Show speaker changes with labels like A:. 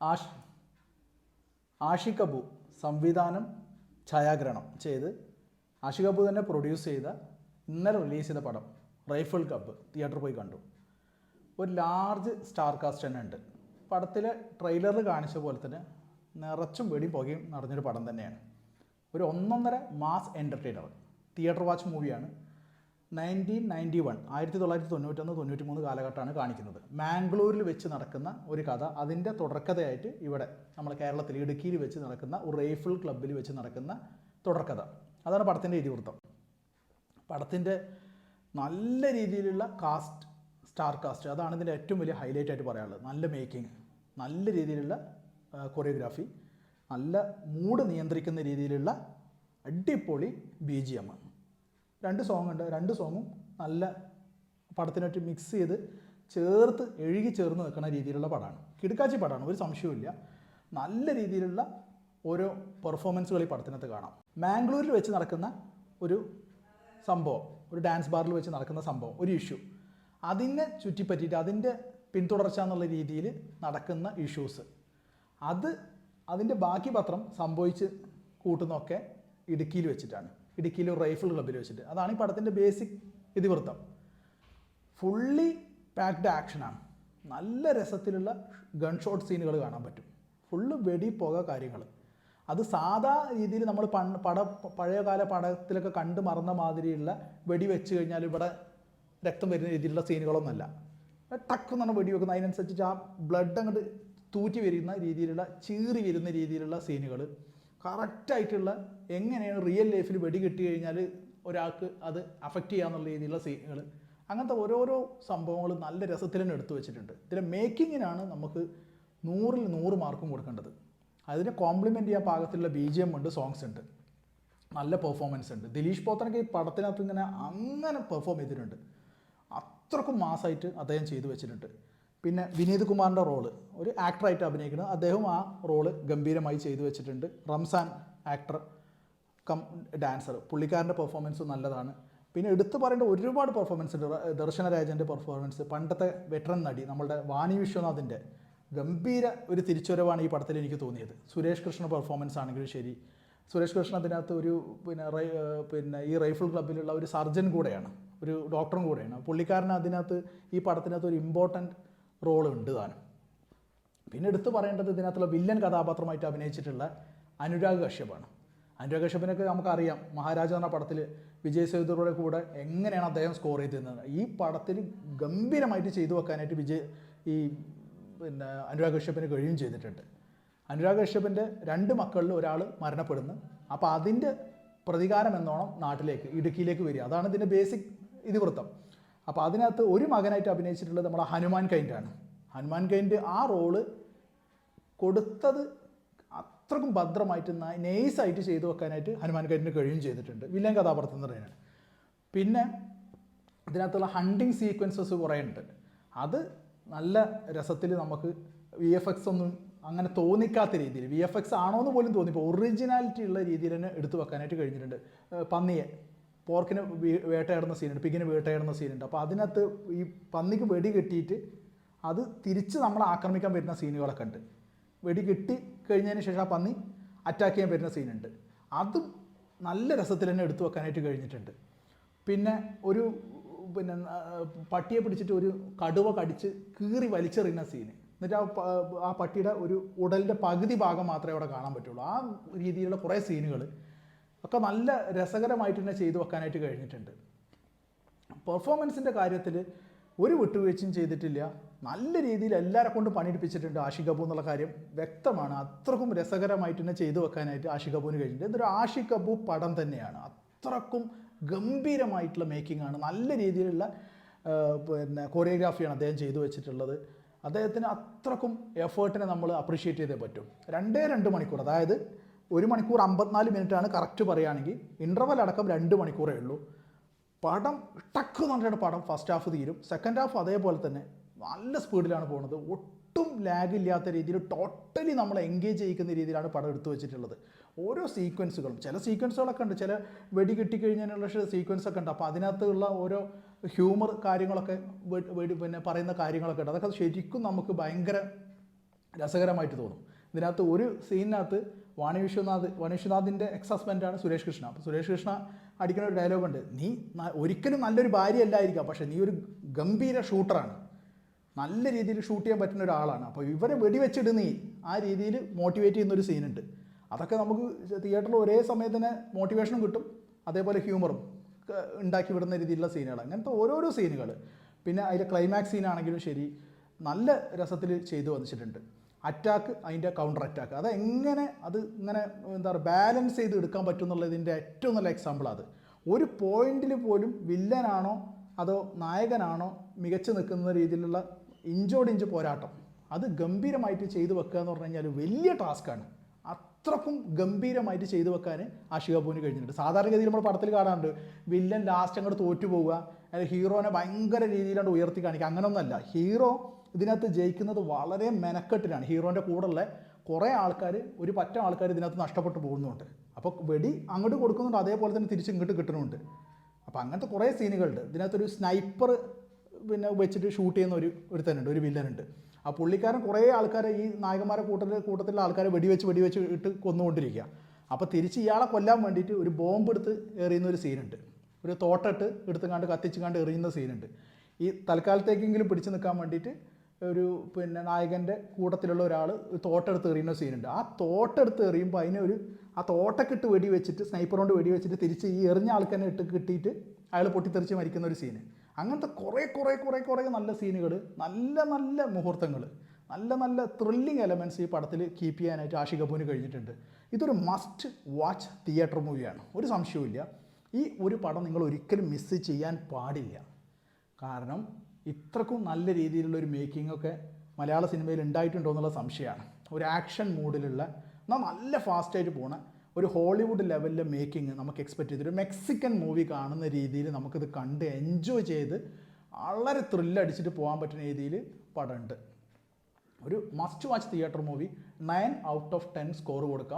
A: Ash Ashiq Abu സംവിധാനം ഛായാഗ്രഹണം ചെയ്ത് ആഷിഖ് അബു തന്നെ പ്രൊഡ്യൂസ് ചെയ്ത ഇന്നലെ റിലീസ് ചെയ്ത പടം റൈഫിൾ ക്ലബ്ബ് തിയേറ്ററിൽ പോയി കണ്ടു. ഒരു ലാർജ് സ്റ്റാർ കാസ്റ്റ് തന്നെ ഉണ്ട്. പടത്തിലെ ട്രെയിലറിൽ കാണിച്ച പോലെ തന്നെ നിറച്ചും വെടി പുകയും നടന്നൊരു പടം തന്നെയാണ്. ഒരു ഒന്നൊന്നര മാസ് എൻ്റർടൈനർ തിയേറ്റർ വാച്ച് മൂവിയാണ്. 1991 കാലഘട്ടമാണ് കാണിക്കുന്നത്. മാംഗ്ലൂരിൽ വെച്ച് നടക്കുന്ന ഒരു കഥ, അതിൻ്റെ തുടർക്കഥയായിട്ട് ഇവിടെ നമ്മൾ കേരളത്തിൽ ഇടുക്കിയിൽ വെച്ച് നടക്കുന്ന ഒരു റൈഫിൾ ക്ലബ്ബിൽ വെച്ച് നടക്കുന്ന തുടർക്കഥ. അതാണ് പടത്തിൻ്റെ ഇതിവൃത്തം. പടത്തിൻ്റെ നല്ല രീതിയിലുള്ള സ്റ്റാർ കാസ്റ്റ്, അതാണ് ഇതിൻ്റെ ഏറ്റവും വലിയ ഹൈലൈറ്റ് ആയിട്ട് പറയാനുള്ളത്. നല്ല മേക്കിംഗ്, നല്ല രീതിയിലുള്ള കൊറിയോഗ്രാഫി, നല്ല മൂഡ് നിയന്ത്രിക്കുന്ന രീതിയിലുള്ള അടിപൊളി BGM. 2 സോങ് ഉണ്ട്. 2 സോങ്ങും നല്ല പടത്തിനായിട്ട് മിക്സ് ചെയ്ത് എഴുകി ചേർന്ന് നിൽക്കുന്ന രീതിയിലുള്ള പടമാണ്. കിടുക്കാച്ചി പടമാണ്, ഒരു സംശയവുമില്ല. നല്ല രീതിയിലുള്ള ഓരോ പെർഫോമൻസുകൾ ഈ പടത്തിനകത്ത് കാണാം. മാംഗ്ലൂരിൽ വെച്ച് നടക്കുന്ന ഒരു സംഭവം, ഒരു ഡാൻസ് ബാറിൽ വെച്ച് നടക്കുന്ന സംഭവം, ഒരു ഇഷ്യൂ, അതിനെ ചുറ്റിപ്പറ്റിയിട്ട് അതിൻ്റെ പിന്തുടർച്ച എന്നുള്ള രീതിയിൽ നടക്കുന്ന ഇഷ്യൂസ്, അതിൻ്റെ ബാക്കി പത്രം സംഭവിച്ച് കൂട്ടുന്നതൊക്കെ ഇടുക്കിയിൽ വെച്ചിട്ടാണ്. ഇടുക്കിയിൽ ഒരു റൈഫിൾ ക്ലബ്ബിൽ വെച്ചിട്ട്. അതാണ് ഈ പടത്തിൻ്റെ ബേസിക് ഇതിവൃത്തം. ഫുള്ളി പാക്ഡ് ആക്ഷനാണ്. നല്ല രസത്തിലുള്ള ഗൺ ഷോട്ട് സീനുകൾ കാണാൻ പറ്റും. ഫുള്ള് വെടി പുക കാര്യങ്ങൾ. അത് സാധാ രീതിയിൽ നമ്മൾ പഴയകാല പടത്തിലൊക്കെ കണ്ട് മറന്ന മാതിരിയുള്ള വെടി വെച്ച് കഴിഞ്ഞാൽ ഇവിടെ രക്തം വരുന്ന രീതിയിലുള്ള സീനുകളൊന്നുമല്ല. ടക്കെന്ന് പറഞ്ഞാൽ വെടി വെക്കുന്ന അതിനനുസരിച്ച് ആ ബ്ലഡ് അങ്ങോട്ട് തൂറ്റി വരുന്ന രീതിയിലുള്ള, ചീറി വരുന്ന രീതിയിലുള്ള സീനുകൾ, കറക്റ്റായിട്ടുള്ള എങ്ങനെയാണ് റിയൽ ലൈഫിൽ വെടി കിട്ടി കഴിഞ്ഞാൽ ഒരാൾക്ക് അത് അഫക്റ്റ് ചെയ്യാന്നുള്ള രീതിയിലുള്ള സീനുകൾ, അങ്ങനത്തെ ഓരോരോ സംഭവങ്ങൾ നല്ല രസത്തിൽ തന്നെ എടുത്തു വെച്ചിട്ടുണ്ട്. ഇതിലെ മേക്കിങ്ങിനാണ് നമുക്ക് 100ൽ 100 മാർക്കും കൊടുക്കേണ്ടത്. അതിനെ കോംപ്ലിമെൻറ്റ് ചെയ്യാൻ പാകത്തിലുള്ള BGM ഉണ്ട്, സോങ്സ് ഉണ്ട്, നല്ല പെർഫോമൻസ് ഉണ്ട്. ദിലീഷ് പോത്തനൊക്കെ ഈ പടത്തിനകത്ത് അങ്ങനെ പെർഫോം ചെയ്തിട്ടുണ്ട്. അത്രക്കും മാസമായിട്ട് അദ്ദേഹം ചെയ്തു വെച്ചിട്ടുണ്ട്. പിന്നെ വിനീത് കുമാറിൻ്റെ റോള്, ഒരു ആക്ടറായിട്ട് അഭിനയിക്കുന്നത്, അദ്ദേഹം ആ റോള് ഗംഭീരമായി ചെയ്തു വെച്ചിട്ടുണ്ട്. റംസാൻ ആക്ടർ കം ഡാൻസർ, പുള്ളിക്കാരൻ്റെ പെർഫോമൻസ് നല്ലതാണ്. പിന്നെ എടുത്തു പറയേണ്ട ഒരുപാട് പെർഫോമൻസ് ഉണ്ട്. ദർശന രാജൻ്റെ പെർഫോമൻസ്, പണ്ടത്തെ വെറ്ററൻ നടി നമ്മളുടെ വാണി വിശ്വനാഥിൻ്റെ ഗംഭീര ഒരു തിരിച്ചുവരവാണ് ഈ പടത്തിൽ എനിക്ക് തോന്നിയത്. സുരേഷ് കൃഷ്ണ പെർഫോമൻസ് ആണെങ്കിലും ശരി. സുരേഷ് കൃഷ്ണ അതിനകത്ത് ഒരു പിന്നെ ഈ റൈഫിൾ ക്ലബ്ബിലുള്ള ഒരു സർജൻ കൂടെയാണ്, ഒരു ഡോക്ടറും കൂടെയാണ്. പുള്ളിക്കാരന് അതിനകത്ത് ഈ പടത്തിനകത്ത് ഒരു ഇമ്പോർട്ടൻറ്റ് റോൾ ഉണ്ട് താനും. പിന്നെ എടുത്തു പറയേണ്ടത് ഇതിനകത്തുള്ള വില്ലൻ കഥാപാത്രമായിട്ട് അഭിനയിച്ചിട്ടുള്ള അനുരാഗ് കശ്യപാണ്. അനുരാഗ് കശ്യപിനൊക്കെ നമുക്കറിയാം, മഹാരാജ എന്ന പടത്തിൽ വിജയ് സേതുപതിയുടെ കൂടെ എങ്ങനെയാണ് അദ്ദേഹം സ്കോർ ചെയ്തിരുന്നത്. ഈ പടത്തിൽ ഗംഭീരമായിട്ട് ചെയ്തു വെക്കാനായിട്ട് അനുരാഗ് കശ്യപിന് കഴിയുകയും ചെയ്തിട്ടുണ്ട്. അനുരാഗ് കശ്യപിൻ്റെ 2 മക്കളിൽ ഒരാൾ മരണപ്പെടുന്നു. അപ്പോൾ അതിൻ്റെ പ്രതികാരം എന്നോണം നാട്ടിലേക്ക്, ഇടുക്കിയിലേക്ക് വരിക. അതാണ് ഇതിൻ്റെ ബേസിക് ഇതിവൃത്തം. അപ്പോൾ അതിനകത്ത് ഒരു മകനായിട്ട് അഭിനയിച്ചിട്ടുള്ളത് നമ്മുടെ ഹനുമാൻ കൈൻഡാണ്. ഹനുമാൻ കൈൻഡ് ആ റോള് കൊടുത്തത് അത്രക്കും ഭദ്രമായിട്ട് നൈസായിട്ട് ചെയ്തു വെക്കാനായിട്ട് ഹനുമാൻ കൈൻഡിന് കഴിയുകയും ചെയ്തിട്ടുണ്ട്. വില്ലൻ കഥാപാത്രം എന്ന് പറയുന്നത്. പിന്നെ ഇതിനകത്തുള്ള ഹണ്ടിങ് സീക്വൻസസ് കുറേ ഉണ്ട്. അത് നല്ല രസത്തിൽ നമുക്ക് VFX ഒന്നും അങ്ങനെ തോന്നിക്കാത്ത രീതിയിൽ, VFX ആണോന്ന് പോലും തോന്നിപ്പോൾ ഒറിജിനാലിറ്റി ഉള്ള രീതിയിൽ തന്നെ എടുത്തു വെക്കാനായിട്ട് കഴിഞ്ഞിട്ടുണ്ട്. പോർക്കിനെ വേട്ടയാടുന്ന സീനുണ്ട്, പിഗിനെ വേട്ടയാടുന്ന സീനുണ്ട്. അപ്പോൾ അതിനകത്ത് ഈ പന്നിക്ക് വെടി കെട്ടിയിട്ട് അത് തിരിച്ച് നമ്മളെ ആക്രമിക്കാൻ വരുന്ന സീനുകളൊക്കെ ഉണ്ട്. വെടി കെട്ടി കഴിഞ്ഞതിന് ശേഷം ആ പന്നി അറ്റാക്ക് ചെയ്യാൻ വരുന്ന സീനുണ്ട്. അതും നല്ല രസത്തിൽ തന്നെ എടുത്തു വെക്കാനായിട്ട് കഴിഞ്ഞിട്ടുണ്ട്. പിന്നെ പട്ടിയെ പിടിച്ചിട്ട് ഒരു കടുവ കടിച്ച് കീറി വലിച്ചെറിയുന്ന സീന്, എന്നിട്ട് ആ പട്ടിയുടെ ഒരു ഉടലിൻ്റെ പകുതി ഭാഗം മാത്രമേ അവിടെ കാണാൻ പറ്റുള്ളൂ. ആ രീതിയിലുള്ള കുറേ സീനുകൾ ഒക്കെ നല്ല രസകരമായിട്ട് തന്നെ ചെയ്തു വെക്കാനായിട്ട് കഴിഞ്ഞിട്ടുണ്ട്. പെർഫോമൻസിൻ്റെ കാര്യത്തിൽ ഒരു വിട്ടുവീഴ്ചയും ചെയ്തിട്ടില്ല. നല്ല രീതിയിൽ എല്ലാവരെ കൊണ്ടും പണിയെടുപ്പിച്ചിട്ടുണ്ട് ആഷിഖ് അബു എന്നുള്ള കാര്യം വ്യക്തമാണ്. അത്രക്കും രസകരമായിട്ട് തന്നെ ചെയ്തു വെക്കാനായിട്ട് ആഷിഖ് അബുവിന് കഴിഞ്ഞിട്ടുണ്ട്. ഇതൊരു ആഷിഖ് അബു പടം തന്നെയാണ്. അത്രക്കും ഗംഭീരമായിട്ടുള്ള മേക്കിംഗ് ആണ്. നല്ല രീതിയിലുള്ള കൊറിയോഗ്രാഫിയാണ് അദ്ദേഹം ചെയ്തു വെച്ചിട്ടുള്ളത്. അദ്ദേഹത്തിന് അത്രക്കും എഫേർട്ടിനെ നമ്മൾ അപ്രീഷിയേറ്റ് ചെയ്തേ പറ്റും. 2 മണിക്കൂർ, അതായത് 1 മണിക്കൂർ 54 മിനിറ്റാണ് കറക്റ്റ് പറയുകയാണെങ്കിൽ. ഇൻ്റർവൽ അടക്കം 2 മണിക്കൂറേ ഉള്ളൂ. പടം ടക്ക് എന്ന് പറഞ്ഞിട്ട് പടം ഫസ്റ്റ് ഹാഫ് തീരും. സെക്കൻഡ് ഹാഫ് അതേപോലെ തന്നെ നല്ല സ്പീഡിലാണ് പോകുന്നത്. ഒട്ടും ലാഗ് ഇല്ലാത്ത രീതിയിൽ ടോട്ടലി നമ്മളെ എൻഗേജ് ചെയ്യിക്കുന്ന രീതിയിലാണ് പടം എടുത്തു വെച്ചിട്ടുള്ളത്. ഓരോ സീക്വൻസുകളും, ചില സീക്വൻസുകളൊക്കെ ഉണ്ട്, ചില വെടി കിട്ടിക്കഴിഞ്ഞതിനുള്ള സീക്വൻസൊക്കെ ഉണ്ട്. അപ്പോൾ അതിനകത്തുള്ള ഓരോ ഹ്യൂമർ കാര്യങ്ങളൊക്കെ പറയുന്ന കാര്യങ്ങളൊക്കെ ഉണ്ട്. അതൊക്കെ ശരിക്കും നമുക്ക് ഭയങ്കര രസകരമായിട്ട് തോന്നും. ഇതിനകത്ത് ഒരു സീനിനകത്ത് വാണി വിശ്വനാഥിൻ്റെ എക്സ് ഹസ്ബൻഡാണ് സുരേഷ് കൃഷ്ണ. അപ്പോൾ സുരേഷ് കൃഷ്ണ അടിക്കുന്ന ഒരു ഡയലോഗുണ്ട്, നീ ഒരിക്കലും നല്ലൊരു ഭാര്യ അല്ലായിരിക്കാം, പക്ഷേ നീ ഒരു ഗംഭീര ഷൂട്ടറാണ്, നല്ല രീതിയിൽ ഷൂട്ട് ചെയ്യാൻ പറ്റുന്ന ഒരാളാണ്, അപ്പോൾ ഇവരെ വെടിവെച്ചിട്ട് നീ ആ രീതിയിൽ മോട്ടിവേറ്റ് ചെയ്യുന്നൊരു സീനുണ്ട്. അതൊക്കെ നമുക്ക് തിയേറ്ററിൽ ഒരേ സമയത്ത് തന്നെ മോട്ടിവേഷനും കിട്ടും, അതേപോലെ ഹ്യൂമറും ഉണ്ടാക്കി വിടുന്ന രീതിയിലുള്ള സീനുകൾ, അങ്ങനത്തെ ഓരോരോ സീനുകൾ. പിന്നെ അതിൻ്റെ ക്ലൈമാക്സ് സീനാണെങ്കിലും ശരി, നല്ല രസത്തിൽ ചെയ്തു വന്നിട്ടുണ്ട്. അറ്റാക്ക്, അതിൻ്റെ കൗണ്ടർ അറ്റാക്ക്, അതെങ്ങനെ അത് ഇങ്ങനെ എന്താ പറയുക ബാലൻസ് ചെയ്ത് എടുക്കാൻ പറ്റും എന്നുള്ളതിൻ്റെ ഏറ്റവും നല്ല എക്സാമ്പിൾ അത്. ഒരു പോയിന്റിൽ പോലും വില്ലനാണോ അതോ നായകനാണോ മികച്ചു നിൽക്കുന്ന രീതിയിലുള്ള ഇഞ്ചോടിഞ്ച് പോരാട്ടം അത് ഗംഭീരമായിട്ട് ചെയ്തു വെക്കുക എന്ന് പറഞ്ഞു കഴിഞ്ഞാൽ വലിയ ടാസ്ക്കാണ്. അത്രക്കും ഗംഭീരമായിട്ട് ചെയ്തു വെക്കാൻ ആഷിക് കപൂറിന് കഴിഞ്ഞിട്ടുണ്ട്. സാധാരണഗതിയിൽ നമ്മൾ പടത്തിൽ കാണാറുണ്ട് വില്ലൻ ലാസ്റ്റ് അങ്ങോട്ട് തോറ്റു പോവുക, അല്ലെങ്കിൽ ഹീറോനെ ഭയങ്കര രീതിയിലാണ് ഉയർത്തി കാണിക്കുക. അങ്ങനെയൊന്നുമല്ല, ഹീറോ ഇതിനകത്ത് ജയിക്കുന്നത് വളരെ മെനക്കെട്ടിലാണ്. ഹീറോൻ്റെ കൂടെയുള്ള കുറേ ആൾക്കാർ, ഒരു പറ്റം ആൾക്കാർ ഇതിനകത്ത് നഷ്ടപ്പെട്ടു പോകുന്നുണ്ട്. അപ്പോൾ വെടി അങ്ങോട്ട് കൊടുക്കുന്നുണ്ട്, അതേപോലെ തന്നെ തിരിച്ച് ഇങ്ങോട്ട് കിട്ടുന്നുണ്ട്. അപ്പോൾ അങ്ങനത്തെ കുറേ സീനുകളുണ്ട്. ഇതിനകത്തൊരു സ്നൈപ്പർ പിന്നെ വെച്ചിട്ട് ഷൂട്ട് ചെയ്യുന്ന ഒരുത്തനുണ്ട്, ഒരു വില്ലനുണ്ട്. ആ പുള്ളിക്കാരൻ കുറേ ആൾക്കാരെ, ഈ നായകന്മാരെ കൂട്ടത്തിലുള്ള ആൾക്കാരെ വെടിവെച്ച് ഇട്ട് കൊന്നുകൊണ്ടിരിക്കുക. അപ്പോൾ തിരിച്ച് ഇയാളെ കൊല്ലാൻ വേണ്ടിയിട്ട് ഒരു ബോംബ് എടുത്ത് എറിയുന്ന ഒരു സീനുണ്ട്, ഒരു തോട്ടിട്ട് എടുത്തുകൊണ്ട് കത്തിച്ചുകൊണ്ട് എറിയുന്ന സീനുണ്ട്. ഈ തൽക്കാലത്തേക്കെങ്കിലും പിടിച്ചു നിൽക്കാൻ വേണ്ടിയിട്ട് ഒരു പിന്നെ നായകൻ്റെ കൂട്ടത്തിലുള്ള ഒരാൾ തോട്ടെടുത്ത് എറിയുന്ന സീനുണ്ട്. ആ തോട്ടെടുത്ത് എറിയുമ്പോൾ ആ തോട്ടക്കിട്ട് വെടി വെച്ചിട്ട്, സ്നൈപ്പർ കൊണ്ട് വെടി വെച്ചിട്ട് തിരിച്ച് ഈ എറിഞ്ഞ ആൾക്കാരെ കിട്ടിയിട്ട് അയാൾ പൊട്ടിത്തെറിച്ച് മരിക്കുന്ന ഒരു സീന്. അങ്ങനത്തെ കുറേ നല്ല സീനുകൾ, നല്ല മുഹൂർത്തങ്ങൾ, നല്ല ത്രില്ലിങ് എലമെൻറ്റ്സ് ഈ പടത്തിൽ കീപ്പ് ചെയ്യാനായിട്ട് ആഷിക് കപൂറിന് കഴിഞ്ഞിട്ടുണ്ട്. ഇതൊരു മസ്റ്റ് വാച്ച് തിയേറ്റർ മൂവിയാണ്, ഒരു സംശയവുമില്ല. ഈ ഒരു പടം നിങ്ങൾ ഒരിക്കലും മിസ് ചെയ്യാൻ പാടില്ല. കാരണം ഇത്രക്കും നല്ല രീതിയിലുള്ള ഒരു മേക്കിംഗ് ഒക്കെ മലയാള സിനിമയിൽ ഉണ്ടായിട്ടുണ്ടോ എന്നുള്ള സംശയമാണ്. ഒരു ആക്ഷൻ മൂഡിലുള്ള നല്ല ഫാസ്റ്റായിട്ട് പോണ ഒരു ഹോളിവുഡ് ലെവലിലെ മേക്കിംഗ് നമുക്ക് എക്സ്പെക്റ്റ് ചെയ്തൊരു മെക്സിക്കൻ മൂവി കാണുന്ന രീതിയിൽ നമുക്കിത് കണ്ട് എൻജോയ് ചെയ്ത് വളരെ ത്രില്ലടിച്ചിട്ട് പോകാൻ പറ്റുന്ന രീതിയിൽ പടമുണ്ട്. ഒരു must watch theatre movie. 9 out of 10 score കൊടുക്കാം.